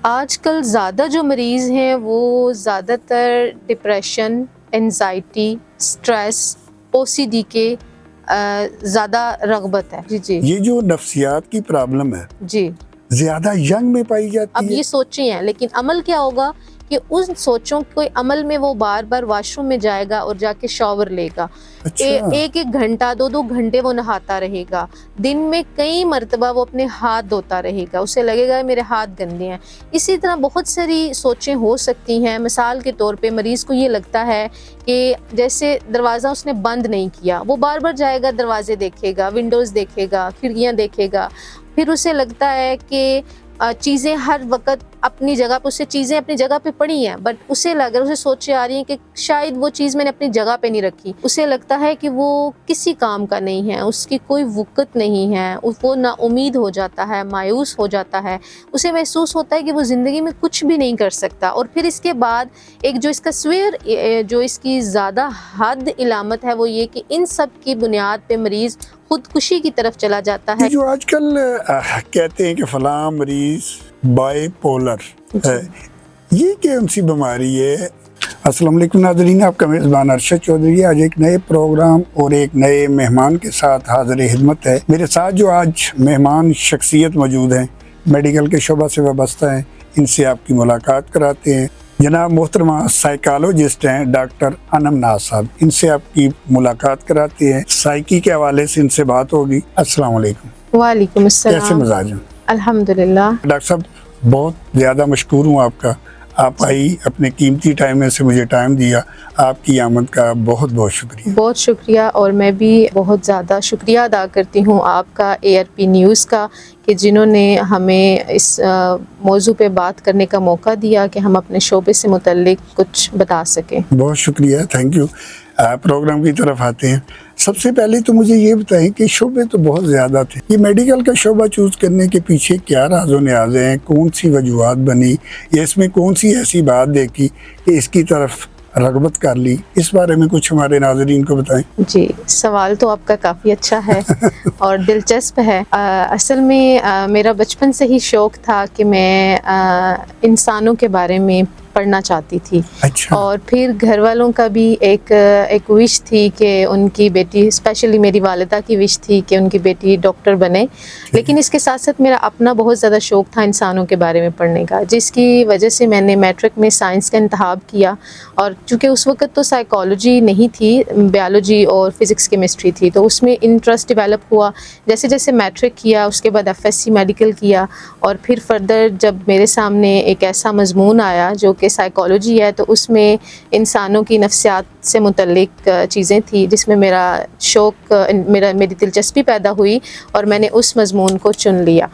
آج کل زیادہ جو مریض ہیں وہ زیادہ تر ڈپریشن، انزائٹی، سٹریس، او سی ڈی کے زیادہ رغبت ہے۔ جی یہ جو نفسیات کی پرابلم ہے جی زیادہ ینگ میں پائی جاتی اب ہے۔ یہ سوچیں ہیں، لیکن عمل کیا ہوگا کہ ان سوچوں کے عمل میں وہ بار بار واش روم میں جائے گا اور جا کے شاور لے گا، ایک گھنٹہ 2 گھنٹے وہ نہاتا رہے گا، دن میں کئی مرتبہ وہ اپنے ہاتھ دھوتا رہے گا، اسے لگے گا میرے ہاتھ گندے ہیں۔ اسی طرح بہت ساری سوچیں ہو سکتی ہیں۔ مثال کے طور پہ مریض کو یہ لگتا ہے کہ جیسے دروازہ اس نے بند نہیں کیا، وہ بار بار جائے گا، دروازے دیکھے گا، ونڈوز دیکھے گا، کھڑکیاں دیکھے گا، پھر اسے لگتا ہے کہ چیزیں ہر وقت اپنی جگہ پہ، اسے چیزیں اپنی جگہ پہ پڑی ہیں، بٹ اسے سوچیں آ رہی ہیں کہ شاید وہ چیز میں نے اپنی جگہ پہ نہیں رکھی۔ اسے لگتا ہے کہ وہ کسی کام کا نہیں ہے، اس کی کوئی وقت نہیں ہے، وہ نا امید ہو جاتا ہے، مایوس ہو جاتا ہے، اسے محسوس ہوتا ہے کہ وہ زندگی میں کچھ بھی نہیں کر سکتا۔ اور پھر اس کے بعد ایک جو اس کا جو اس کی زیادہ حد علامت ہے وہ یہ کہ ان سب کی بنیاد پہ مریض خودکشی کی طرف چلا جاتا ہے۔ جو آج کل کہتے ہیں کہ فلاں مریض بائی پولر ہے، یہ کون سی بیماری ہے؟ السلام علیکم ناظرین، آپ کا میزبان ارشد چودھری آج ایک نئے پروگرام اور ایک نئے مہمان کے ساتھ حاضر خدمت ہے۔ میرے ساتھ جو آج مہمان شخصیت موجود ہیں، میڈیکل کے شعبہ سے وابستہ ہیں، ان سے آپ کی ملاقات کراتے ہیں۔ جناب محترمہ سائیکالوجسٹ ہیں ڈاکٹر انم ناز صاحب، ان سے آپ کی ملاقات کراتے ہیں، سائیکی کے حوالے سے ان سے بات ہوگی۔ السلام علیکم۔ وعلیکم السلام۔ کیسے مزاج ہیں؟ الحمدللہ۔ ڈاکٹر صاحب بہت زیادہ مشکور ہوں آپ کا، آپ آئی اپنے قیمتی ٹائم میں سے مجھے ٹائم دیا، آپ کی آمد کا بہت بہت شکریہ۔ بہت شکریہ، اور میں بھی بہت زیادہ شکریہ ادا کرتی ہوں آپ کا، ARP نیوز کا، کہ جنہوں نے ہمیں اس موضوع پہ بات کرنے کا موقع دیا کہ ہم اپنے شعبے سے متعلق کچھ بتا سکیں۔ بہت شکریہ، تھینک یو۔ پروگرام کی طرف آتے ہیں۔ سب سے پہلے تو مجھے یہ بتائیں کہ شعبے تو بہت زیادہ تھے، یہ میڈیکل کا شعبہ چوز کرنے کے پیچھے کیا راز و نیاز ہیں؟ کون سی وجوہات بنی یا اس میں کون سی ایسی بات دیکھی کہ اس کی طرف رغبت کر لی؟ اس بارے میں کچھ ہمارے ناظرین کو بتائیں۔ جی، سوال تو آپ کا کافی اچھا ہے اور دلچسپ ہے۔ اصل میں میرا بچپن سے ہی شوق تھا کہ میں انسانوں کے بارے میں پڑھنا چاہتی تھی، اور پھر گھر والوں کا بھی ایک وش تھی کہ ان کی بیٹی، اسپیشلی میری والدہ کی وش تھی کہ ان کی بیٹی ڈاکٹر بنے، لیکن اس کے ساتھ ساتھ میرا اپنا بہت زیادہ شوق تھا انسانوں کے بارے میں پڑھنے کا، جس کی وجہ سے میں نے میٹرک میں سائنس کا انتخاب کیا، اور چونکہ اس وقت تو سائیکالوجی نہیں تھی، بیالوجی اور فزکس کیمسٹری تھی، تو اس میں انٹرسٹ ڈیولپ ہوا۔ جیسے جیسے میٹرک کیا، اس کے بعد FSc میڈیکل کیا، اور پھر فردر جب میرے سامنے ایک ایسا مضمون آیا جو کہ سائیکالوجی ہے، تو اس میں انسانوں کی نفسیات سے متعلق چیزیں تھیں، جس میں میرا شوق، میری دلچسپی پیدا ہوئی، اور میں نے اس مضمون کو چن لیا۔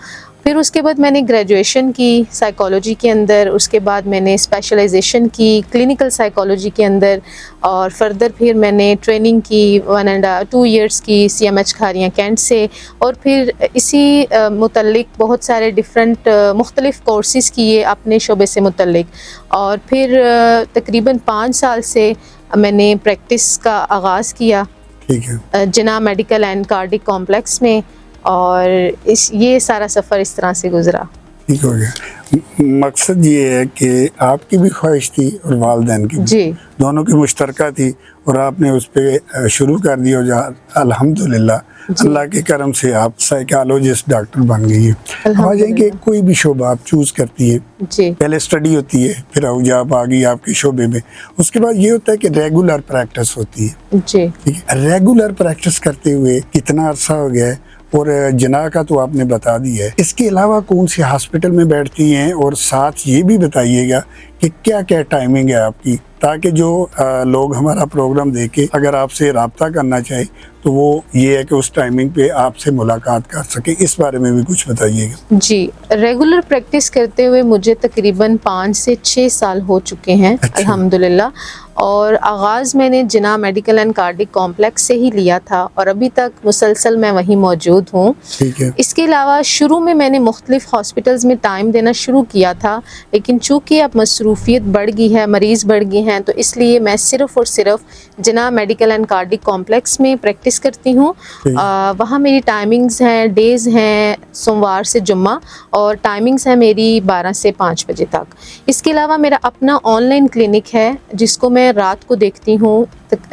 پھر اس کے بعد میں نے گریجویشن کی سائیکالوجی کے اندر، اس کے بعد میں نے اسپیشلائزیشن کی کلینکل سائیکالوجی کے اندر، اور فردر پھر میں نے ٹریننگ کی 1.5 ایئرس کی CMH کھاریاں کینٹ سے، اور پھر اسی متعلق بہت سارے مختلف کورسز کیے اپنے شعبے سے متعلق، اور پھر تقریباً 5 سال سے میں نے پریکٹس کا آغاز کیا جناح میڈیکل اینڈ کارڈک کمپلیکس میں، اور یہ سارا سفر اس طرح سے گزرا۔ ٹھیک ہو گیا۔ مقصد یہ ہے کہ آپ کی بھی خواہش تھی اور والدین کی بھی، جی، دونوں کی مشترکہ تھی، اور آپ نے اس پہ شروع کر دیا، اور الحمدللہ اللہ کے کرم سے آپ سائیکالوجسٹ ڈاکٹر بن گئی ہیں۔ آ جائیں کہ کوئی بھی شعبہ آپ چوز کرتی ہیں، جی، پہلے اسٹڈی ہوتی ہے، پھر جاب آ گئی آپ کے شعبے میں، اس کے بعد یہ ہوتا ہے کہ ریگولر پریکٹس ہوتی ہے۔ جی، ریگولر پریکٹس کرتے ہوئے کتنا عرصہ ہو گیا ہے؟ اور جناح کا تو آپ نے بتا دیا ہے، اس کے علاوہ کون سی ہاسپٹل میں بیٹھتی ہیں؟ اور ساتھ یہ بھی بتائیے گا کہ کیا کیا ٹائمنگ ہے آپ کی، تاکہ جو لوگ ہمارا پروگرام دیکھیں، اگر آپ سے رابطہ کرنا چاہے تو وہ یہ ہے کہ اس ٹائمنگ پہ آپ سے ملاقات کر سکیں۔ اس بارے میں بھی کچھ بتائیے گا۔ جی، ریگولر پریکٹس کرتے ہوئے مجھے تقریباً 5 سے 6 سال ہو چکے ہیں، الحمدللہ، اور آغاز میں نے جناح میڈیکل اینڈ کارڈک کمپلیکس سے ہی لیا تھا، اور ابھی تک مسلسل میں وہیں موجود ہوں۔ اس کے علاوہ شروع میں نے مختلف ہاسپٹلز میں ٹائم دینا شروع کیا تھا، لیکن چونکہ اب مصروفیت بڑھ گئی ہے, مریض بڑھ گئے ہیں, تو اس لیے میں صرف اور صرف جناح میڈیکل اینڈ کارڈک کمپلیکس میں پریکٹس کرتی ہوں. وہاں میری ٹائمنگز ہیں, ڈیز ہیں سوموار سے جمعہ, اور ٹائمنگز ہیں میری 12 سے 5 بجے تک. اس کے علاوہ میرا اپنا آن لائن کلینک ہے جس کو میں رات کو دیکھتی ہوں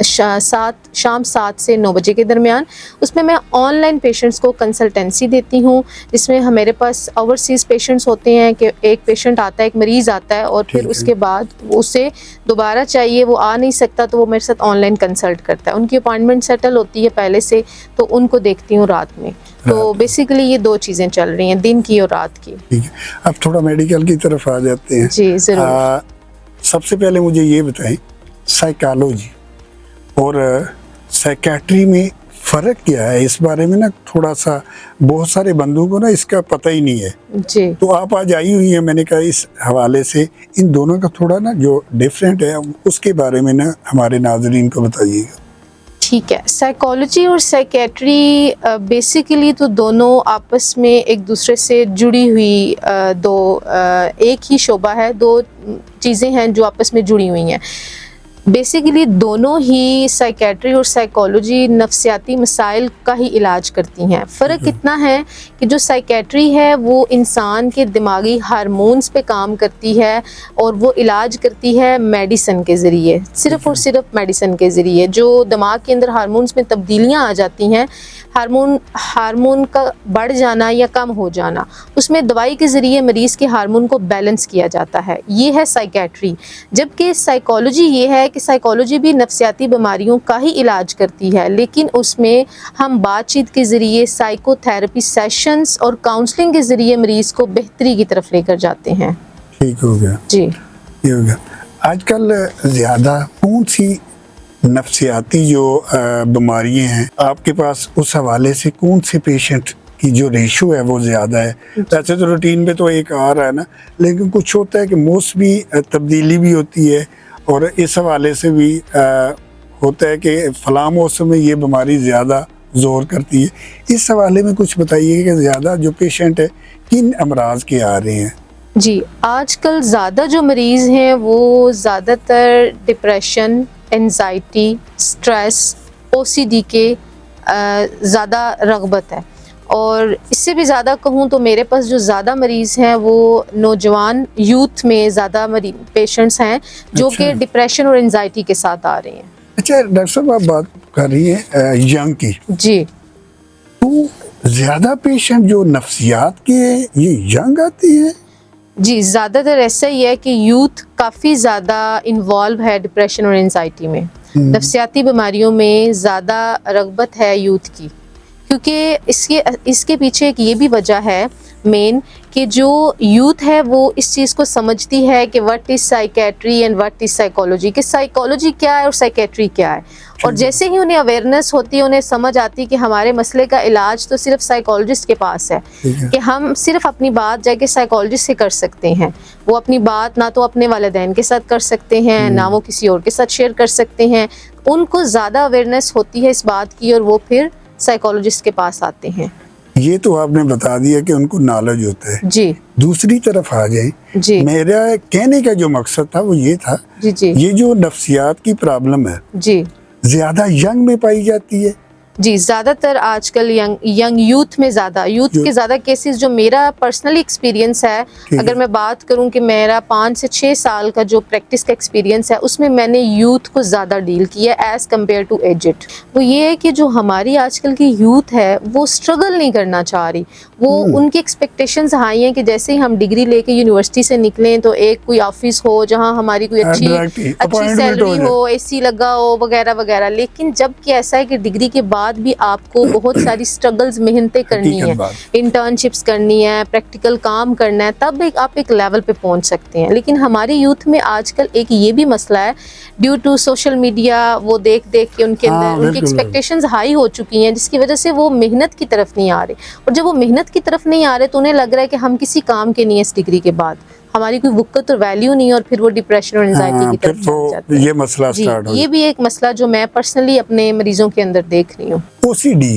شام 7 سے 9 بجے کے درمیان. اس میں آن لائن پیشنٹس کو کنسلٹنسی دیتی ہوں, جس میں میرے پاس اوورسیز پیشنٹس ہوتے ہیں کہ ایک پیشنٹ آتا ہے, ایک مریض آتا ہے, اور پھر اس کے بعد اسے دوبارہ چاہیے, وہ آ نہیں سکتا تو وہ میرے ساتھ آن لائن کنسلٹ کرتا ہے. ان کی اپائنٹمنٹ سیٹل ہوتی ہے پہلے سے, تو ان کو دیکھتی ہوں رات میں. تو بیسیکلی یہ 2 چیزیں چل رہی ہیں, دن کی اور رات کی. ٹھیک ہے, اب تھوڑا میڈیکل کی طرف آ جاتے ہیں. جی ضرور. سب سے پہلے مجھے یہ بتائیں, سائیکالوجی اور سائیکیٹری میں فرق کیا ہے؟ اس بارے میں نا تھوڑا سا بہت سارے بندوں کو نا اس کا پتہ ہی نہیں ہے. جی. تو آپ آج آئی ہوئی ہیں, میں نے کہا اس حوالے سے ان دونوں کا تھوڑا نا جو ڈیفرنٹ ہے اس کے بارے میں نا ہمارے ناظرین کو بتائیے گا. ٹھیک ہے. سائیکالوجی اور سائیکیٹری بیسیکلی تو دونوں آپس میں ایک دوسرے سے جڑی ہوئی ایک ہی شعبہ ہے, 2 چیزیں ہیں جو آپس میں جڑی ہوئی ہیں. بیسیکلی دونوں ہی سائیکیٹری اور سائیکالوجی نفسیاتی مسائل کا ہی علاج کرتی ہیں. فرق اتنا ہے کہ جو سائیکیٹری ہے وہ انسان کے دماغی ہارمونز پہ کام کرتی ہے, اور وہ علاج کرتی ہے میڈیسن کے ذریعے, صرف اور صرف میڈیسن کے ذریعے. جو دماغ کے اندر ہارمونز میں تبدیلیاں آ جاتی ہیں, ہارمون کا بڑھ جانا یا کم ہو جانا, اس میں دوائی کے ذریعے مریض کے ہارمون کو بیلنس کیا جاتا ہے. یہ ہے سائیکیٹری. جبکہ سائیکالوجی یہ ہے کہ سائیکالوجی بھی نفسیاتی بیماریوں کا ہی علاج کرتی ہے, لیکن اس میں ہم بات چیت کے ذریعے, سائیکو تھراپی سیشنز اور کاؤنسلنگ کے ذریعے مریض کو بہتری کی طرف لے کر جاتے ہیں. ٹھیک ہو گیا. جی. یہ ہو گیا. آج کل زیادہ کون سی نفسیاتی جو بیماریاں ہیں آپ کے پاس, اس حوالے سے کون سے پیشنٹ کی جو ریشو ہے وہ زیادہ ہے؟ ایسے تو روٹین پہ تو ایک آ رہا ہے نا, لیکن کچھ ہوتا ہے کہ موسمی تبدیلی بھی ہوتی ہے, اور اس حوالے سے بھی ہوتا ہے کہ فلاں موسم میں یہ بیماری زیادہ زور کرتی ہے. اس حوالے میں کچھ بتائیے کہ زیادہ جو پیشنٹ ہے کن امراض کے آ رہے ہیں؟ جی. آج کل زیادہ جو مریض ہیں وہ زیادہ تر ڈپریشن, انزائٹی, سٹریس, OCD کے زیادہ رغبت ہے. اور اس سے بھی زیادہ کہوں تو میرے پاس جو زیادہ مریض ہیں وہ نوجوان یوتھ میں زیادہ پیشنٹس ہیں جو کہ ڈپریشن اور انزائٹی کے ساتھ آ رہے ہیں. اچھا ڈاکٹر صاحب, آپ بات کر رہی ہیں ینگ کی. جی. تو زیادہ پیشنٹ جو نفسیات کے ہیں یہ ینگ آتے ہیں؟ جی, زیادہ تر ایسا ہی ہے کہ یوتھ کافی زیادہ انوالو ہے ڈپریشن اور انزائٹی میں. نفسیاتی بیماریوں میں زیادہ رغبت ہے یوتھ کی, کیونکہ اس کے پیچھے ایک یہ بھی وجہ ہے مین کہ جو یوتھ ہے وہ اس چیز کو سمجھتی ہے کہ what is psychiatry and what is psychology, کہ سائیکالوجی کیا ہے اور سائیکیٹری کیا ہے. اور جیسے ہی انہیں اویئرنیس ہوتی ہے, انہیں سمجھ آتی کہ ہمارے مسئلے کا علاج تو صرف سائیکالوجسٹ کے پاس ہے, کہ ہم صرف اپنی بات جا کے سائیکالوجسٹ سے کر سکتے ہیں. وہ اپنی بات نہ تو اپنے والدین کے ساتھ کر سکتے ہیں, نہ وہ کسی اور کے ساتھ شیئر کر سکتے ہیں. ان کو زیادہ اویئرنیس ہوتی ہے اس بات کی, اور وہ پھر سائیکالوجسٹ کے پاس آتے ہیں. یہ تو آپ نے بتا دیا کہ ان کو نالج ہوتا ہے. جی. دوسری طرف آ جائیں. جی. میرا کہنے کا جو مقصد تھا وہ یہ تھا, جی یہ جو نفسیات کی پرابلم ہے جی زیادہ ینگ میں پائی جاتی ہے. جی, زیادہ تر آج کل ینگ یوتھ میں زیادہ کے زیادہ کیسز, جو میرا پرسنلی ایکسپیرینس ہے, اگر میں بات کروں کہ میرا 5 سے 6 سال کا جو پریکٹس کا ایکسپیرینس ہے, اس میں نے یوتھ کو زیادہ ڈیل کیا ایز کمپیئر ٹو ایجڈ. وہ یہ ہے کہ جو ہماری آج کل کی یوتھ ہے وہ اسٹرگل نہیں کرنا چاہ رہی. وہ ان کی ایکسپیکٹیشنز ہائی ہیں کہ جیسے ہی ہم ڈگری لے کے یونیورسٹی سے نکلیں تو ایک کوئی آفس ہو جہاں ہماری کوئی اچھی سیلری ہو, AC لگا ہو وغیرہ وغیرہ. لیکن جب کہ ایسا ہے کہ ڈگری کے بعد بھی آپ کو بہت ساری سٹرگلز, محنتیں کرنی ہیں, انٹرنشپس کرنی ہے, پریکٹیکل کام کرنا ہے, تب آپ ایک لیول پہ پہنچ سکتے ہیں. لیکن ہماری یوتھ میں آج کل ایک یہ بھی مسئلہ ہے, ڈیو ٹو سوشل میڈیا, وہ دیکھ کے ان کے اندر ان کی ایکسپیکٹیشنز ہائی ہو چکی ہیں, جس کی وجہ سے وہ محنت کی طرف نہیں آ رہے. اور جب وہ محنت کی طرف نہیں آ رہے تو انہیں لگ رہا ہے کہ ہم کسی کام کے نہیں ہیں, اس ڈگری کے بعد ہماری کوئی وقت اور ویلیو نہیں ہے, اور پھر وہ ڈپریشن اور انزائٹی کی طرف جاتے ہیں. یہ مسئلہ سٹارٹ ہو. یہ بھی ایک مسئلہ جو میں پرسنلی اپنے مریضوں کے اندر دیکھ رہی ہوں. OCD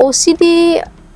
OCD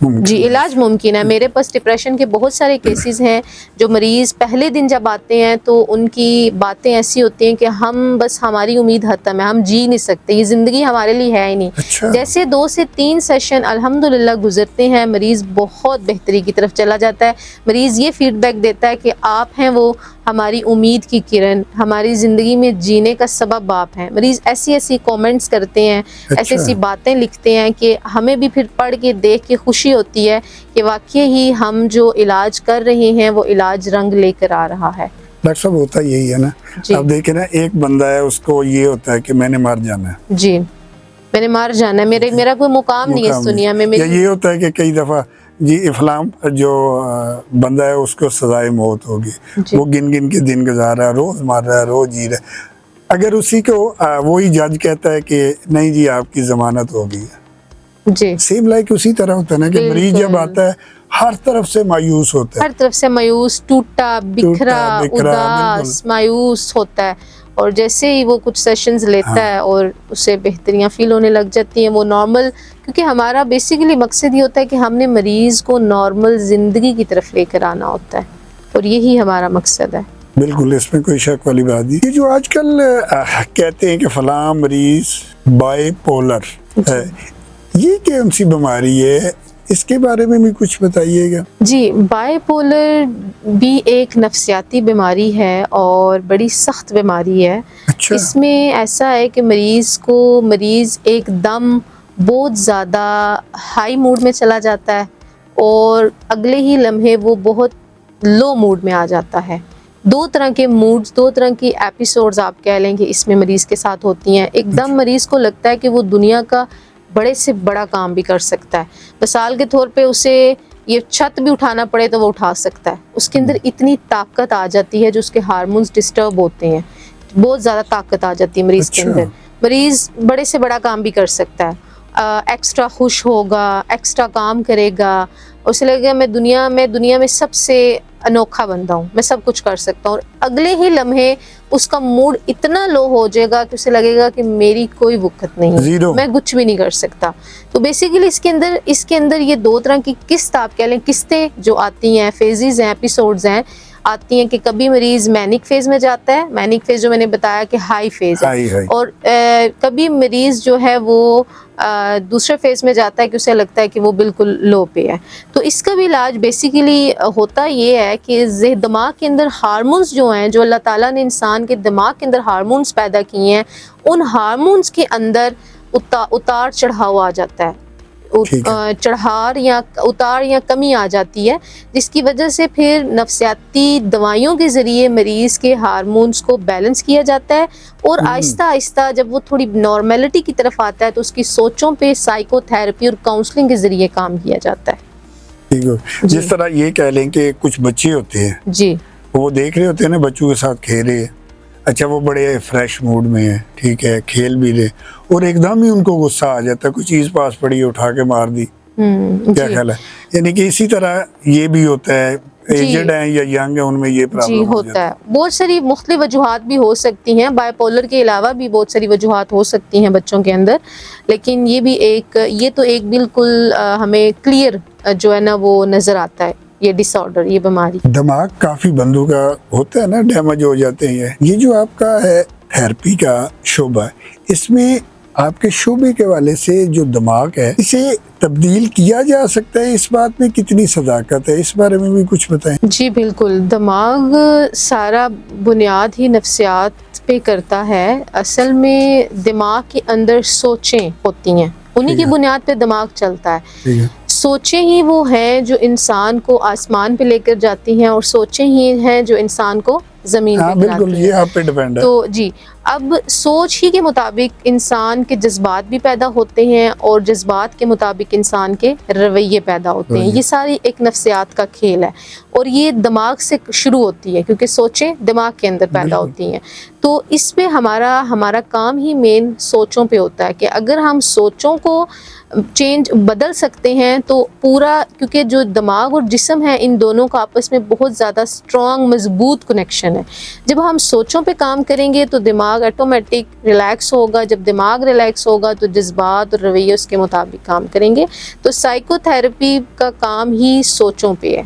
جی علاج ممکن ہے. میرے پاس ڈپریشن کے بہت سارے کیسز ہیں جو مریض پہلے دن جب آتے ہیں تو ان کی باتیں ایسی ہوتی ہیں کہ ہم بس ہماری امید ختم ہے, ہم جی نہیں سکتے, یہ زندگی ہمارے لیے ہے ہی نہیں. اچھا. جیسے 2 سے 3 سیشن الحمدللہ گزرتے ہیں, مریض بہت بہتری کی طرف چلا جاتا ہے. مریض یہ فیڈ بیک دیتا ہے کہ آپ ہیں وہ ہماری امید کی کرن, ہماری زندگی میں جینے کا سبب آپ ہیں. مریض ایسی ایسی کومنٹس کرتے ہیں, ایسی ایسی باتیں لکھتے ہیں کہ ہمیں بھی پھر پڑھ کے دیکھ کے خوشی ہوتی ہے کہ واقعی ہی ہم جو علاج کر رہے ہیں وہ علاج رنگ لے کر آ رہا ہے. ڈاکٹر صاحب ہوتا یہی ہے نا, اب دیکھیں نا ایک بندہ ہے اس کو یہ ہوتا ہے کہ میں نے مار جانا ہے, جی میں نے مار جانا ہے, میرا کوئی مقام نہیں ہے اس دنیا میں. یا یہ ہوتا ہے کہ کئی دفعہ جی فلان جو بندہ ہے اس کو سزائے موت ہوگی, وہ گن گن کے دن گزار رہا ہے, روز مار رہا ہے, روز جی رہا ہے. اگر اسی کو وہی جج کہتا ہے کہ نہیں جی آپ کی ضمانت ہوگی, جی سیم لائک اسی طرح ہوتا ہے نا کہ مریض جب آتا ہے ہر طرف سے مایوس ہوتا ہے, ہر طرف سے مایوس, ٹوٹا بکھرا اداس مایوس ہوتا ہے. اور جیسے ہی وہ کچھ سیشنز لیتا ہے اور اسے بہتریاں فیل ہونے لگ جاتی ہیں, وہ نارمل, کیونکہ ہمارا بیسیکلی مقصد یہ ہوتا ہے کہ ہم نے مریض کو نارمل زندگی کی طرف لے کر آنا ہوتا ہے, اور یہی ہمارا مقصد ہے. بالکل, اس میں کوئی شک والی بات نہیں. یہ جو آج کل کہتے ہیں کہ فلاں مریض بائی پولر ہے, یہ کون سی بیماری ہے, اس کے بارے میں بھی کچھ بتائیے گا. جی بائی پولر بھی ایک نفسیاتی بیماری ہے اور بڑی سخت بیماری ہے. اچھا. اس میں ایسا ہے کہ مریض ایک دم بہت زیادہ ہائی موڈ میں چلا جاتا ہے اور اگلے ہی لمحے وہ بہت لو موڈ میں آ جاتا ہے. 2 طرح کے موڈز, 2 طرح کی ایپیسوڈز آپ کہہ لیں کہ اس میں مریض کے ساتھ ہوتی ہیں. ایک دم مریض کو لگتا ہے کہ وہ دنیا کا بڑے سے بڑا کام بھی کر سکتا ہے. مثال کے طور پہ اسے یہ چھت بھی اٹھانا پڑے تو وہ اٹھا سکتا ہے. اس کے اندر اتنی طاقت آ جاتی ہے, جو اس کے ہارمونز ڈسٹرب ہوتے ہیں, بہت زیادہ طاقت آ جاتی ہے مریض کے اندر. مریض بڑے سے بڑا کام بھی کر سکتا ہے, ایکسٹرا خوش ہوگا, ایکسٹرا کام کرے گا, اسے لگے گا میں دنیا میں سب سے انوکھا بندہ ہوں, میں سب کچھ کر سکتا ہوں. اور اگلے ہی لمحے اس کا موڈ اتنا لو ہو جائے گا کہ اسے لگے گا کہ میری کوئی وقت نہیں, میں کچھ بھی نہیں کر سکتا. تو بیسیکلی اس کے اندر یہ 2 طرح کی قسط آپ کہہ لیں, قسطیں جو آتی ہیں, فیزز ہیں, ایپیسوڈز ہیں, آتی ہیں کہ کبھی مریض مینک فیز میں جاتا ہے, مینک فیز جو میں نے بتایا کہ ہائی فیز ہے, اور کبھی مریض جو ہے وہ دوسرے فیز میں جاتا ہے کہ اسے لگتا ہے کہ وہ بالکل لو پہ ہے. تو اس کا بھی علاج بیسیکلی ہوتا یہ ہے کہ دماغ کے اندر ہارمونز جو ہیں, جو اللہ تعالیٰ نے انسان کے دماغ کے اندر ہارمونز پیدا کیے ہیں, ان ہارمونز کے اندر اتار چڑھاؤ آ جاتا ہے, اتار یا کمی آ جاتی ہے, جس کی وجہ سے پھر نفسیاتی دوائیوں کے ذریعے مریض کے ہارمونز کو بیلنس کیا جاتا ہے, اور آہستہ آہستہ جب وہ تھوڑی نارملٹی کی طرف آتا ہے تو اس کی سوچوں پہ سائیکو تھراپی اور کاؤنسلنگ کے ذریعے کام کیا جاتا ہے. جس طرح یہ کہہ لیں کہ کچھ بچے ہوتے ہیں, جی وہ دیکھ رہے ہوتے ہیں نا بچوں کے ساتھ کھیلے, اچھا وہ بڑے فریش موڈ میں ہیں, ٹھیک ہے, کھیل بھی رہے, اور ایک دم ہی ان کو غصہ آ جاتا ہے, کوئی چیز پاس پڑی اٹھا کے مار دی. کیا خیال ہے, یعنی کہ اسی طرح یہ بھی ہوتا ہے, ایجڈ ہیں یا ینگ ہیں, ان میں یہ پرابلم ہوتا ہے. بہت ساری مختلف وجوہات بھی ہو سکتی ہیں, بائی پولر کے علاوہ بھی بہت ساری وجوہات ہو سکتی ہیں بچوں کے اندر, لیکن یہ تو ایک بالکل ہمیں کلیئر جو ہے نا وہ نظر آتا ہے, یہ ڈس آرڈر, یہ بیماری. دماغ کافی بندوں کا ہوتا ہے نا, ڈیمیج ہو جاتے ہیں. یہ جو آپ کا ہے تھراپی کا شعبہ ہے, اس میں آپ کے شعبے کے والے سے جو دماغ ہے اسے تبدیل کیا جا سکتا ہے, اس بات میں کتنی صداقت ہے, اس بارے میں بھی کچھ بتائیں. جی بالکل, دماغ سارا بنیاد ہی نفسیات پہ کرتا ہے. اصل میں دماغ کے اندر سوچیں ہوتی ہیں, انہی کی بنیاد پہ دماغ چلتا ہے. سوچیں ہی وہ ہیں جو انسان کو آسمان پہ لے کر جاتی ہیں, اور سوچیں ہی ہیں جو انسان کو زمین پہ بالکل, یہ آپ پہ ڈیپینڈ ہے. تو جی اب سوچ ہی کے مطابق انسان کے جذبات بھی پیدا ہوتے ہیں, اور جذبات کے مطابق انسان کے رویے پیدا ہوتے ہیں. یہ ساری ایک نفسیات کا کھیل ہے, اور یہ دماغ سے شروع ہوتی ہے, کیونکہ سوچیں دماغ کے اندر پیدا ہوتی ہیں. تو اس پہ ہمارا کام ہی مین سوچوں پہ ہوتا ہے, کہ اگر ہم سوچوں کو بدل سکتے ہیں تو پورا, کیونکہ جو دماغ اور جسم ہے ان دونوں کا آپس میں بہت زیادہ اسٹرانگ مضبوط کنیکشن ہے. جب ہم سوچوں پہ کام کریں گے تو دماغ آٹومیٹک ریلیکس ہوگا. جب دماغ ریلیکس ہوگا تو جذبات اور رویے اس کے مطابق کام کریں گے. تو سائیکو تھراپی کا کام ہی سوچوں پہ ہے،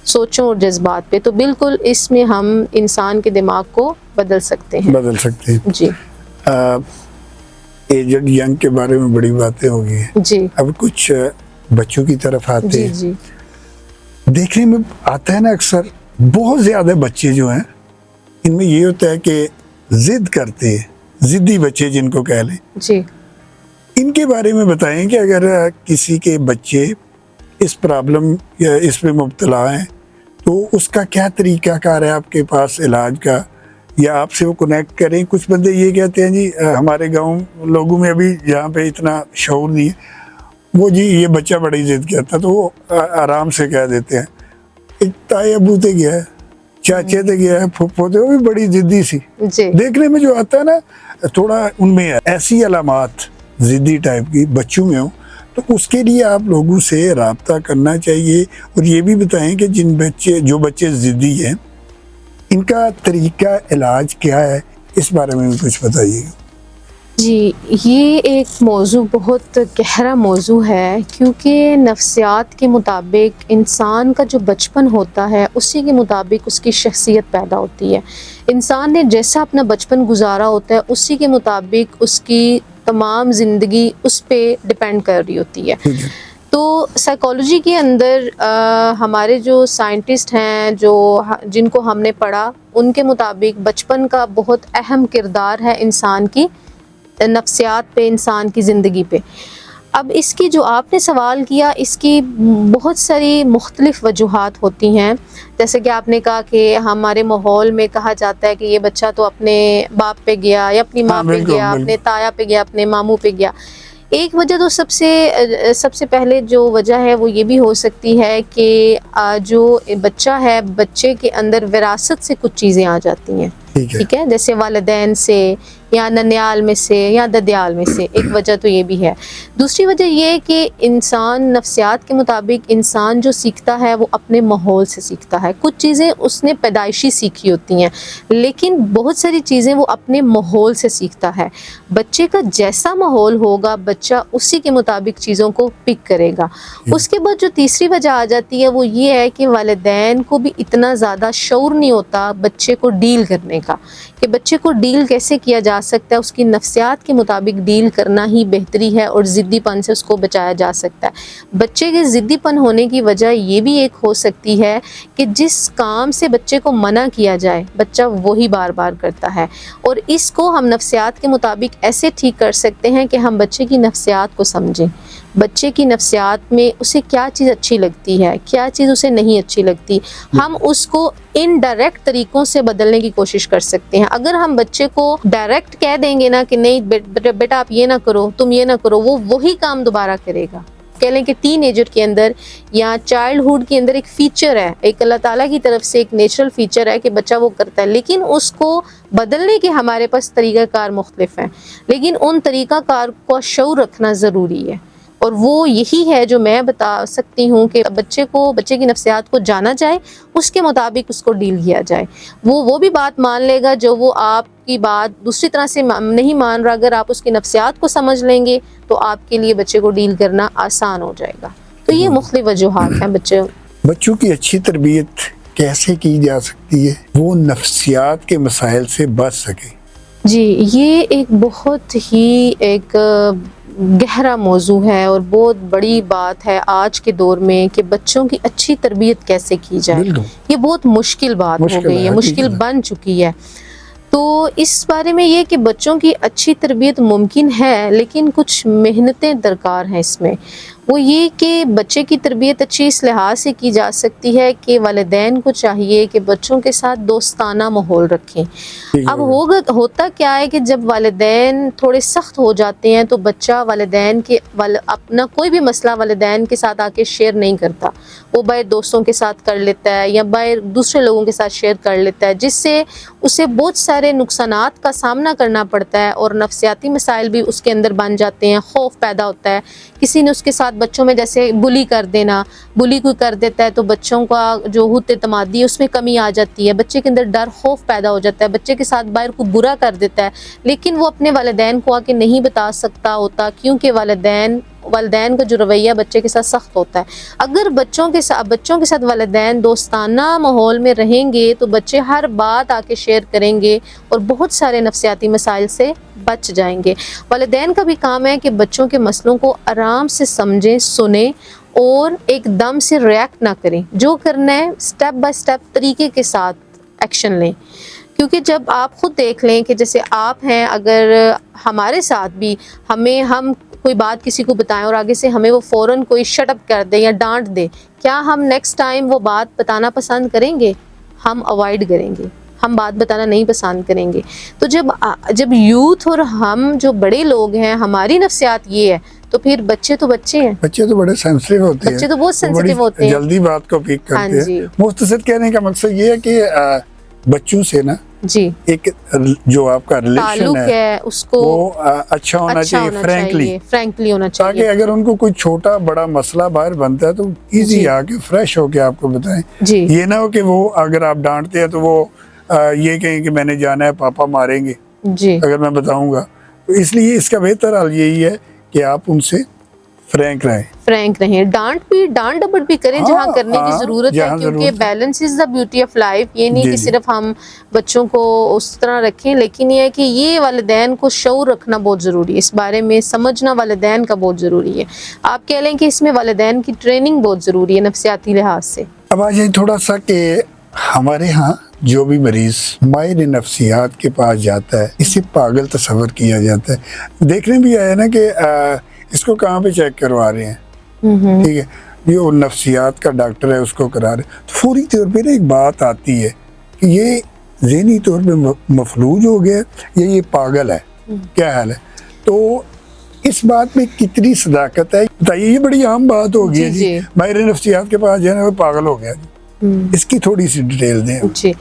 سوچوں اور جذبات پہ. تو بالکل اس میں ہم انسان کے دماغ کو بدل سکتے ہیں. بدل سکتے ہیں. جی ایجڈ ینگ کے بارے میں بڑی باتیں ہو گئی ہیں. جی اب کچھ بچوں کی طرف آتے جی ہیں. جی دیکھنے میں آتا ہے نا اکثر بہت زیادہ بچے جو ہیں ان میں یہ ہوتا ہے کہ ضد کرتے ہیں، ضدی بچے جن کو کہہ لیں. جی ان کے بارے میں بتائیں کہ اگر کسی کے بچے اس پرابلم یا اس میں مبتلا ہیں تو اس کا کیا طریقہ کار ہے آپ کے پاس علاج کا، یا آپ سے وہ کنیکٹ کریں. کچھ بندے یہ کہتے ہیں جی ہمارے گاؤں لوگوں میں ابھی یہاں پہ اتنا شعور نہیں ہے، وہ جی یہ بچہ بڑی ضد کرتا تو وہ آرام سے کہہ دیتے ہیں. ایک تائے ابو تے گیا ہے، چاچے تے گیا ہے، پھپھو تے، وہ بھی بڑی ضدی سی. جی دیکھنے میں جو آتا ہے نا تھوڑا ان میں ایسی علامات ضدی ٹائپ کی بچوں میں ہوں، تو اس کے لیے آپ لوگوں سے رابطہ کرنا چاہیے. اور یہ بھی بتائیں کہ جو بچے ضدی ہیں ان کا طریقہ علاج کیا ہے، اس بارے میں بھی کچھ بتائیے. جی یہ ایک موضوع بہت گہرا موضوع ہے، کیونکہ نفسیات کے مطابق انسان کا جو بچپن ہوتا ہے اسی کے مطابق اس کی شخصیت پیدا ہوتی ہے. انسان نے جیسا اپنا بچپن گزارا ہوتا ہے اسی کے مطابق اس کی تمام زندگی اس پہ ڈپینڈ کر رہی ہوتی ہے. تو سائیکالوجی کے اندر ہمارے جو سائنٹسٹ ہیں جن کو ہم نے پڑھا، ان کے مطابق بچپن کا بہت اہم کردار ہے انسان کی نفسیات پہ، انسان کی زندگی پہ. اب اس کی جو آپ نے سوال کیا، اس کی بہت ساری مختلف وجوہات ہوتی ہیں. جیسے کہ آپ نے کہا کہ ہمارے ماحول میں کہا جاتا ہے کہ یہ بچہ تو اپنے باپ پہ گیا یا اپنی ماں پہ گیا، اپنے تایا پہ گیا، اپنے ماموں پہ گیا. ایک وجہ تو سب سے پہلے جو وجہ ہے وہ یہ بھی ہو سکتی ہے کہ جو بچہ ہے، بچے کے اندر وراثت سے کچھ چیزیں آ جاتی ہیں. ٹھیک ہے، جیسے والدین سے یا ننیال میں سے یا ددیال میں سے. ایک وجہ تو یہ بھی ہے. دوسری وجہ یہ کہ انسان نفسیات کے مطابق انسان جو سیکھتا ہے وہ اپنے ماحول سے سیکھتا ہے. کچھ چیزیں اس نے پیدائشی سیکھی ہوتی ہیں، لیکن بہت ساری چیزیں وہ اپنے ماحول سے سیکھتا ہے. بچے کا جیسا ماحول ہوگا بچہ اسی کے مطابق چیزوں کو پک کرے گا. اس کے بعد جو تیسری وجہ آ جاتی ہے وہ یہ ہے کہ والدین کو بھی اتنا زیادہ شعور نہیں ہوتا بچے کو ڈیل کرنے کا، کہ بچے کو ڈیل کیسے کیا جا سکتا ہے. اس کی نفسیات کے مطابق ڈیل کرنا ہی بہتری ہے اور ضدی پن سے اس کو بچایا جا سکتا ہے. بچے کے ضدی پن ہونے کی وجہ یہ بھی ایک ہو سکتی ہے کہ جس کام سے بچے کو منع کیا جائے بچہ وہی بار بار کرتا ہے. اور اس کو ہم نفسیات کے مطابق ایسے ٹھیک کر سکتے ہیں کہ ہم بچے کی نفسیات کو سمجھیں. بچے کی نفسیات میں اسے کیا چیز اچھی لگتی ہے، کیا چیز اسے نہیں اچھی لگتی، ہم اس کو انڈائریکٹ طریقوں سے بدلنے کی کوشش کر سکتے ہیں. اگر ہم بچے کو ڈائریکٹ کہہ دیں گے نا کہ نہیں بیٹا آپ یہ نہ کرو، تم یہ نہ کرو، وہ وہی کام دوبارہ کرے گا. کہہ لیں کہ ٹین ایجر کے اندر یا چائلڈ ہوڈ کے اندر ایک فیچر ہے، ایک اللہ تعالیٰ کی طرف سے ایک نیچرل فیچر ہے کہ بچہ وہ کرتا ہے، لیکن اس کو بدلنے کے ہمارے پاس طریقہ کار مختلف ہیں. لیکن ان طریقہ کار کو شعور رکھنا ضروری ہے، اور وہ یہی ہے جو میں بتا سکتی ہوں کہ بچے کی نفسیات کو جانا جائے، اس کے مطابق اس کو ڈیل کیا جائے. وہ بھی بات مان لے گا جو وہ آپ کی بات دوسری طرح سے نہیں مان رہا. اگر آپ اس کی نفسیات کو سمجھ لیں گے تو آپ کے لیے بچے کو ڈیل کرنا آسان ہو جائے گا. تو یہ مختلف وجوہات ہیں. بچوں کی اچھی تربیت کیسے کی جا سکتی ہے وہ نفسیات کے مسائل سے بچ سکے؟ جی یہ ایک بہت ہی ایک گہرا موضوع ہے اور بہت بڑی بات ہے آج کے دور میں کہ بچوں کی اچھی تربیت کیسے کی جائے. یہ بہت مشکل بات ہو گئی ہے، مشکل بن چکی ہے. تو اس بارے میں یہ کہ بچوں کی اچھی تربیت ممکن ہے، لیکن کچھ محنتیں درکار ہیں اس میں. وہ یہ کہ بچے کی تربیت اچھی اس لحاظ سے کی جا سکتی ہے کہ والدین کو چاہیے کہ بچوں کے ساتھ دوستانہ ماحول رکھیں. اب ہوتا کیا ہے کہ جب والدین تھوڑے سخت ہو جاتے ہیں تو بچہ والدین کے اپنا کوئی بھی مسئلہ والدین کے ساتھ آ کے شیئر نہیں کرتا. وہ باہر دوستوں کے ساتھ کر لیتا ہے یا باہر دوسرے لوگوں کے ساتھ شیئر کر لیتا ہے، جس سے اسے بہت سارے نقصانات کا سامنا کرنا پڑتا ہے اور نفسیاتی مسائل بھی اس کے اندر بن جاتے ہیں. خوف پیدا ہوتا ہے، کسی نے اس کے ساتھ بچوں میں جیسے بلی کر دینا، بلی کوئی کر دیتا ہے تو بچوں کا جو حت اعتمادی ہے اس میں کمی آ جاتی ہے، بچے کے اندر ڈر خوف پیدا ہو جاتا ہے، بچے کے ساتھ باہر کوئی برا کر دیتا ہے لیکن وہ اپنے والدین کو آ کے نہیں بتا سکتا ہوتا، کیونکہ والدین کا جو رویہ بچے کے ساتھ سخت ہوتا ہے۔ اگر بچوں کے ساتھ والدین دوستانہ ماحول میں رہیں گے تو بچے ہر بات آ کے شیئر کریں گے اور بہت سارے نفسیاتی مسائل سے بچ جائیں گے۔ والدین کا بھی کام ہے کہ بچوں کے مسئلوں کو آرام سے سمجھیں، سنیں اور ایک دم سے ریئیکٹ نہ کریں، جو کرنا ہے سٹیپ بائی سٹیپ طریقے کے ساتھ ایکشن لیں، کیونکہ جب آپ خود دیکھ لیں کہ جیسے آپ ہیں، اگر ہمارے ساتھ بھی ہم کوئی بات کسی کو بتائیں اور آگے سے ہمیں وہ فوراً کوئی شٹ اپ کر دے یا ڈانٹ دے، کیا ہم نیکسٹ ٹائم وہ بات بتانا پسند کریں گے؟ ہم اوائڈ کریں گے، ہم بات بتانا نہیں پسند کریں گے۔ تو جب یوتھ اور ہم جو بڑے لوگ ہیں ہماری نفسیات یہ ہے تو پھر بچے تو بچے ہیں، بچے تو بڑے سینسٹیو ہوتے ہیں، بچے تو بہت سینسٹیو ہوتے ہیں، جلدی بات کو پک ہاں کرتے جی ہیں۔ مختصر کہنے کا مقصد یہ ہے کہ بچوں سے نا جی ایک جو آپ کا ریلیشن تعلق ہے ہے اس کو وہ اچھا ہونا چاہیے، فرینکلی، ہونا چاہیے، تاکہ اگر ان کو کوئی چھوٹا بڑا مسئلہ باہر بنتا ہے تو ایزی آ کے فریش ہو کے آپ کو بتائیں۔ جی یہ نہ ہو کہ وہ اگر آپ ڈانٹتے ہیں تو وہ یہ کہیں کہ میں نے جانا ہے، پاپا ماریں گے جی اگر میں بتاؤں گا۔ تو اس لیے اس کا بہتر حل یہی ہے کہ آپ ان سے فرینک رہیں، ڈانٹ ڈپٹ بھی کریں جہاں کرنے کی ضرورت ہے، کیونکہ balance is the beauty of life. یہ نہیں کہ صرف ہم بچوں کو اس طرح رکھیں، لیکن یہ ہے کہ یہ والدین کو شعور رکھنا بہت ضروری ہے، اس بارے میں سمجھنا والدین کا بہت ضروری ہے۔ آپ کہہ لیں کہ اس میں والدین کی ٹریننگ بہت ضروری ہے نفسیاتی لحاظ سے۔ اب آ جائیں تھوڑا سا کہ ہمارے ہاں جو بھی مریض ماہر نفسیات کے پاس جاتا ہے اسے پاگل تصور کیا جاتا ہے۔ دیکھنے بھی آیا نا کہ اس کو کہاں پہ چیک کروا رہے ہیں، ٹھیک ہے، جو نفسیات کا ڈاکٹر ہے اس کو کرا رہے ہیں، تو فوری طور پہ نا ایک بات آتی ہے کہ یہ ذہنی طور پہ مفلوج ہو گیا یا یہ پاگل ہے، کیا حال ہے؟ تو اس بات میں کتنی صداقت ہے بتائیے؟ یہ بڑی عام بات ہو گئی ہے جی، ماہر نفسیات کے پاس جانا وہ پاگل ہو گیا جی۔ اس کی تھوڑی سی ڈیٹیل دیں جی۔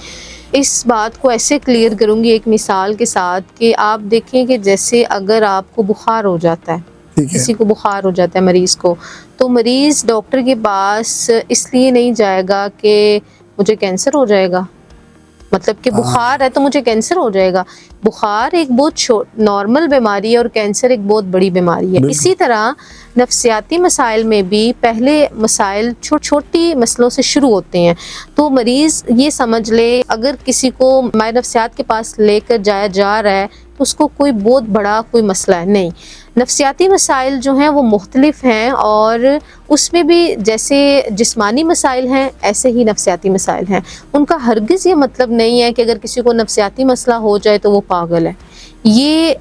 اس بات کو ایسے کلیئر کروں گی ایک مثال کے ساتھ کہ آپ دیکھیں کہ جیسے اگر آپ کو بخار ہو جاتا ہے، کسی کو بخار ہو جاتا ہے مریض کو، تو مریض ڈاکٹر کے پاس اس لیے نہیں جائے گا کہ مجھے کینسر ہو جائے گا، مطلب کہ بخار ہے تو مجھے کینسر ہو جائے گا۔ بخار ایک بہت نارمل بیماری ہے اور کینسر ایک بہت بڑی بیماری ہے۔ اسی طرح نفسیاتی مسائل میں بھی پہلے مسائل چھوٹی مسئلوں سے شروع ہوتے ہیں، تو مریض یہ سمجھ لے اگر کسی کو ماہر نفسیات کے پاس لے کر جایا جا رہا ہے تو اس کو کوئی بہت بڑا کوئی مسئلہ ہے نہیں۔ نفسیاتی مسائل جو ہیں وہ مختلف ہیں اور اس میں بھی جیسے جسمانی مسائل ہیں ایسے ہی نفسیاتی مسائل ہیں۔ ان کا ہرگز یہ مطلب نہیں ہے کہ اگر کسی کو نفسیاتی مسئلہ ہو جائے تو وہ پاگل ہے۔ یہ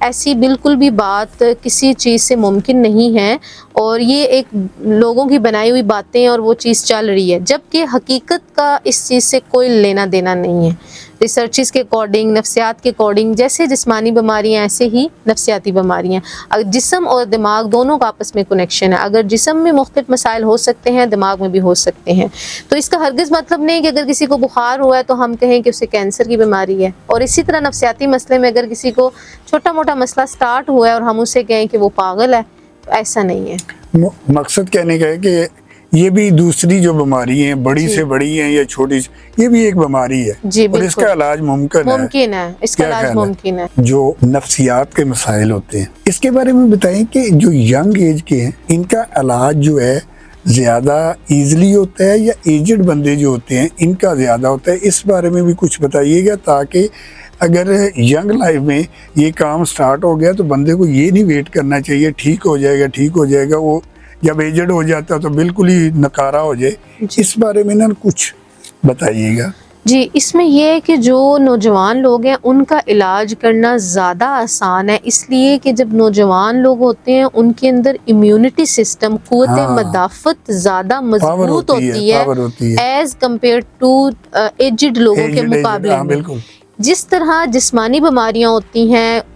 ایسی بالکل بھی بات کسی چیز سے ممکن نہیں ہے، اور یہ ایک لوگوں کی بنائی ہوئی باتیں اور وہ چیز چل رہی ہے، جبکہ حقیقت کا اس چیز سے کوئی لینا دینا نہیں ہے۔ ریسرچز کے اکارڈنگ، نفسیات کے اکارڈنگ، جیسے جسمانی بیماریاں ایسے ہی نفسیاتی بیماریاں، جسم اور دماغ دونوں کا آپس میں کنیکشن ہے۔ اگر جسم میں مختلف مسائل ہو سکتے ہیں، دماغ میں بھی ہو سکتے ہیں، تو اس کا ہرگز مطلب نہیں کہ اگر کسی کو بخار ہوا ہے تو ہم کہیں کہ اسے کینسر کی بیماری ہے، اور اسی طرح نفسیاتی مسئلے میں اگر کسی کو چھوٹا موٹا مسئلہ سٹارٹ ہوا ہے اور ہم اسے کہیں کہ وہ پاگل ہے، تو ایسا نہیں ہے۔ مقصد کہنے کا ہے کہ یہ بھی دوسری جو بیماری ہیں، بڑی سے بڑی ہیں یا چھوٹی، یہ بھی ایک بیماری ہے اور اس کا علاج ممکن ہے، اس کا علاج ممکن ہے۔ جو نفسیات کے مسائل ہوتے ہیں اس کے بارے میں بتائیں کہ جو ینگ ایج کے ہیں ان کا علاج جو ہے زیادہ ایزلی ہوتا ہے یا ایجڈ بندے جو ہوتے ہیں ان کا زیادہ ہوتا ہے؟ اس بارے میں بھی کچھ بتائیے گا، تاکہ اگر ینگ لائف میں یہ کام سٹارٹ ہو گیا تو بندے کو یہ نہیں ویٹ کرنا چاہیے ٹھیک ہو جائے گا، وہ جب ایجڈ ہو جاتا ہے تو بالکل ہی نکارا ہو جائے۔ اس بارے میں نا کچھ بتائیے گا۔ جی، اس میں یہ ہے کہ جو نوجوان لوگ ہیں ان کا علاج کرنا زیادہ آسان ہے، اس لیے کہ جب نوجوان لوگ ہوتے ہیں ان کے اندر امیونٹی سسٹم، قوت مدافعت زیادہ مضبوط ہوتی ہے ایز کمپیئر ٹو ایجڈ لوگوں کے مقابلے میں۔ جس طرح جسمانی بیماریاں ہوتی ہیں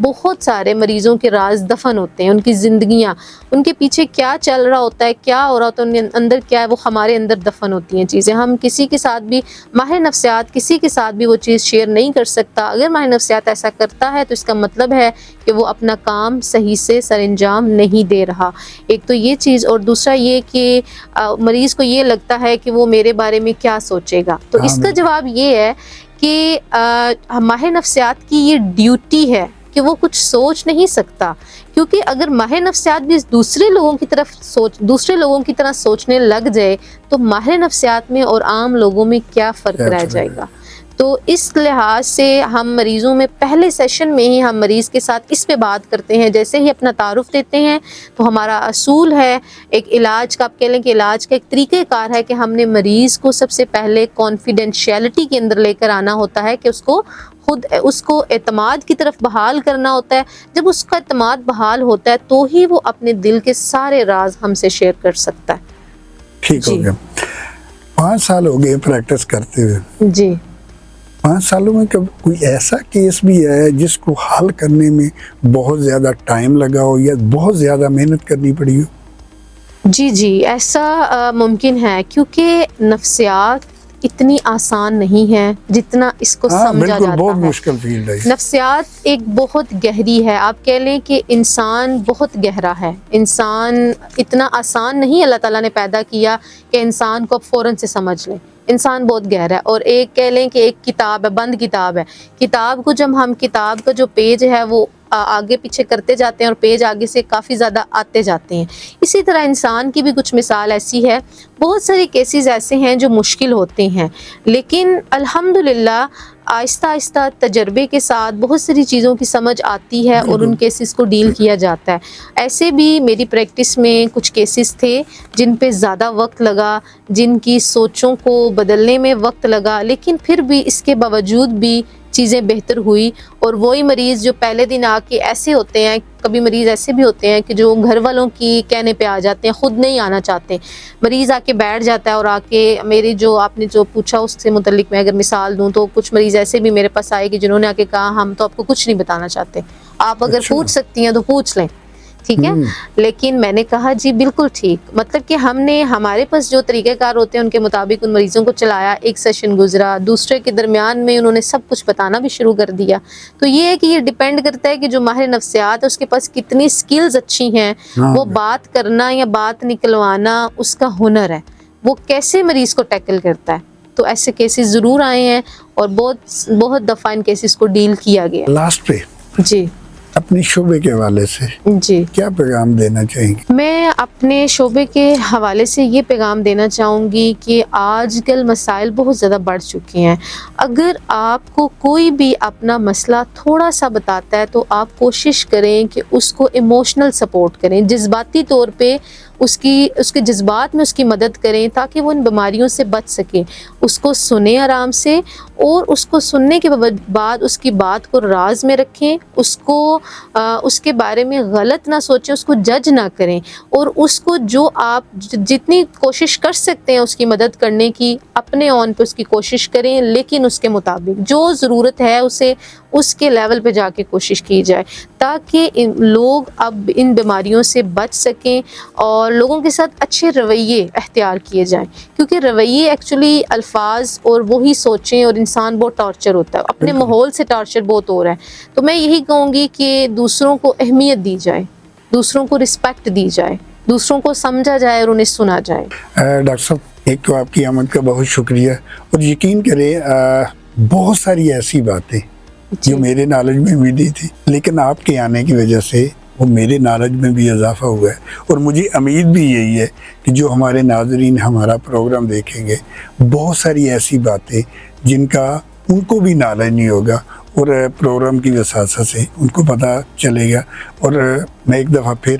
بہت سارے مریضوں کے راز دفن ہوتے ہیں، ان کی زندگیاں، ان کے پیچھے کیا چل رہا ہوتا ہے، کیا ہو رہا ہوتا ہے، ان کے اندر کیا ہے، وہ ہمارے اندر دفن ہوتی ہیں چیزیں. ہم کسی کے ساتھ بھی، ماہر نفسیات کسی کے ساتھ بھی وہ چیز شیئر نہیں کر سکتا. اگر ماہر نفسیات ایسا کرتا ہے تو اس کا مطلب ہے کہ وہ اپنا کام صحیح سے سر انجام نہیں دے رہا. ایک تو یہ چیز، اور دوسرا یہ کہ مریض کو یہ لگتا ہے کہ وہ میرے بارے میں کیا سوچے گا. تو اس کا جواب یہ ہے کہ ماہر نفسیات کی یہ ڈیوٹی ہے کہ وہ کچھ سوچ نہیں سکتا، کیونکہ اگر ماہر نفسیات بھی دوسرے لوگوں کی طرح سوچنے لگ جائے تو ماہر نفسیات میں اور عام لوگوں میں کیا فرق رہ جائے گا. تو اس لحاظ سے ہم مریضوں میں پہلے سیشن میں ہی ہم مریض کے ساتھ اس پہ بات کرتے ہیں. جیسے ہی اپنا تعارف دیتے ہیں تو ہمارا اصول ہے ایک علاج کا، آپ کہہ لیں کہ علاج کا ایک طریقہ کار ہے کہ ہم نے مریض کو سب سے پہلے کانفیڈینشیلٹی کے اندر لے کر آنا ہوتا ہے کہ اس کو اعتماد کی طرف بحال کرنا ہوتا ہے. جب اس کا اعتماد بحال ہوتا ہے تو ہی وہ اپنے دل کے سارے راز ہم سے شیئر کر سکتا ہے. ٹھیک ہو گیا. 5 سال ہو گئے پریکٹس کرتے ہوئے. جی. 5 سالوں میں کوئی ایسا کیس بھی ہے جس کو حل کرنے میں بہت زیادہ ٹائم لگا ہو یا بہت زیادہ محنت کرنی پڑی ہو؟ جی ایسا ممکن ہے، کیونکہ نفسیات اتنی آسان نہیں ہے جتنا اس کو سمجھا جاتا ہے. بہت مشکل فیلڈ ہے. نفسیات ایک بہت گہری ہے. آپ کہہ لیں کہ انسان بہت گہرا ہے. انسان اتنا آسان نہیں اللہ تعالیٰ نے پیدا کیا کہ انسان کو فوراً سے سمجھ لیں. انسان بہت گہرا ہے. اور ایک کہہ لیں کہ ایک کتاب ہے، بند کتاب ہے. کتاب کو جب ہم کتاب کا جو پیج ہے وہ آگے پیچھے کرتے جاتے ہیں اور پیج آگے سے کافی زیادہ آتے جاتے ہیں، اسی طرح انسان کی بھی کچھ مثال ایسی ہے. بہت سارے کیسز ایسے ہیں جو مشکل ہوتے ہیں، لیکن الحمدللہ آہستہ آہستہ تجربے کے ساتھ بہت ساری چیزوں کی سمجھ آتی ہے اور ان کیسز کو ڈیل کیا جاتا ہے. ایسے بھی میری پریکٹس میں کچھ کیسز تھے جن پہ زیادہ وقت لگا، جن کی سوچوں کو بدلنے میں وقت لگا، لیکن پھر بھی اس کے باوجود بھی چیزیں بہتر ہوئی. اور وہی مریض جو پہلے دن آ کے ایسے ہوتے ہیں، کبھی مریض ایسے بھی ہوتے ہیں کہ جو گھر والوں کی کہنے پہ آ جاتے ہیں، خود نہیں آنا چاہتے. مریض آ کے بیٹھ جاتا ہے اور آ کے میری جو آپ نے جو پوچھا اس سے متعلق میں اگر مثال دوں تو کچھ مریض ایسے بھی میرے پاس آئے کہ جنہوں نے آ کے کہا ہم تو آپ کو کچھ نہیں بتانا چاہتے، آپ اگر پوچھ سکتی ہیں تو پوچھ لیں. ٹھیک ہے. لیکن میں نے کہا جی بالکل ٹھیک، مطلب کہ ہم نے ہمارے پاس جو طریقہ کار ہوتے ہیں ان کے مطابق ان مریضوں کو چلایا. ایک سیشن گزرا، دوسرے کے درمیان میں انہوں نے سب کچھ بتانا بھی شروع کر دیا. تو یہ ہے کہ یہ ڈیپینڈ کرتا ہے کہ جو ماہر نفسیات ہے اس کے پاس کتنی سکلز اچھی ہیں. وہ بات کرنا یا بات نکلوانا اس کا ہنر ہے، وہ کیسے مریض کو ٹیکل کرتا ہے. تو ایسے کیسز ضرور آئے ہیں اور بہت دفعہ ان کیسز کو ڈیل کیا گیا. لاسٹ پہ جی اپنی شعبے کے حوالے سے جی کیا پیغام دینا چاہیں گے؟ میں اپنے شعبے کے حوالے سے یہ پیغام دینا چاہوں گی کہ آج کل مسائل بہت زیادہ بڑھ چکے ہیں. اگر آپ کو کوئی بھی اپنا مسئلہ تھوڑا سا بتاتا ہے تو آپ کوشش کریں کہ اس کو ایموشنل سپورٹ کریں، جذباتی طور پہ اس کے جذبات میں اس کی مدد کریں تاکہ وہ ان بیماریوں سے بچ سکے. اس کو سنیں آرام سے، اور اس کو سننے کے بعد اس کی بات کو راز میں رکھیں. اس کے بارے میں غلط نہ سوچیں، اس کو جج نہ کریں، اور اس کو جو آپ جتنی کوشش کر سکتے ہیں اس کی مدد کرنے کی اپنے آن پہ اس کی کوشش کریں. لیکن اس کے مطابق جو ضرورت ہے اسے اس کے لیول پہ جا کے کوشش کی جائے تاکہ لوگ اب ان بیماریوں سے بچ سکیں اور لوگوں کے ساتھ اچھے رویے اختیار کیے جائیں. کیونکہ رویے ایکچولی الفاظ اور وہی سوچیں اور انسان بہت ٹارچر ہوتا ہے، اپنے ماحول سے ٹارچر بہت ہو رہا ہے. تو میں یہی کہوں گی کہ دوسروں کو اہمیت دی جائے، دوسروں کو رسپیکٹ دی جائے، دوسروں کو سمجھا جائے اور انہیں سنا جائے. ڈاکٹر صاحب ایک تو آپ کی آمد کا بہت شکریہ، اور یقین کریں بہت ساری ایسی باتیں جو میرے نالج میں بھی نہیں تھی، لیکن آپ کے آنے کی وجہ سے وہ میرے نالج میں بھی اضافہ ہوا ہے. اور مجھے امید بھی یہی ہے کہ جو ہمارے ناظرین ہمارا پروگرام دیکھیں گے بہت ساری ایسی باتیں جن کا ان کو بھی نالج نہیں ہوگا اور پروگرام کی وساطت سے ان کو پتہ چلے گا. اور میں ایک دفعہ پھر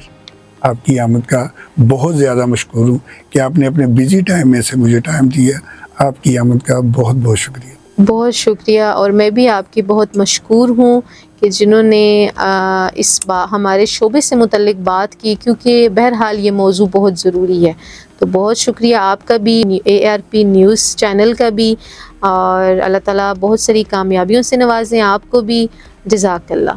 آپ کی آمد کا بہت زیادہ مشکور ہوں کہ آپ نے اپنے بیزی ٹائم میں سے مجھے ٹائم دیا. آپ کی آمد کا بہت بہت شکریہ. بہت شکریہ. اور میں بھی آپ کی بہت مشکور ہوں کہ جنہوں نے ہمارے شعبے سے متعلق بات کی، کیونکہ بہرحال یہ موضوع بہت ضروری ہے. تو بہت شکریہ آپ کا بھی، ARP نیوز چینل کا بھی، اور اللہ تعالیٰ بہت ساری کامیابیوں سے نوازیں آپ کو بھی. جزاک اللہ.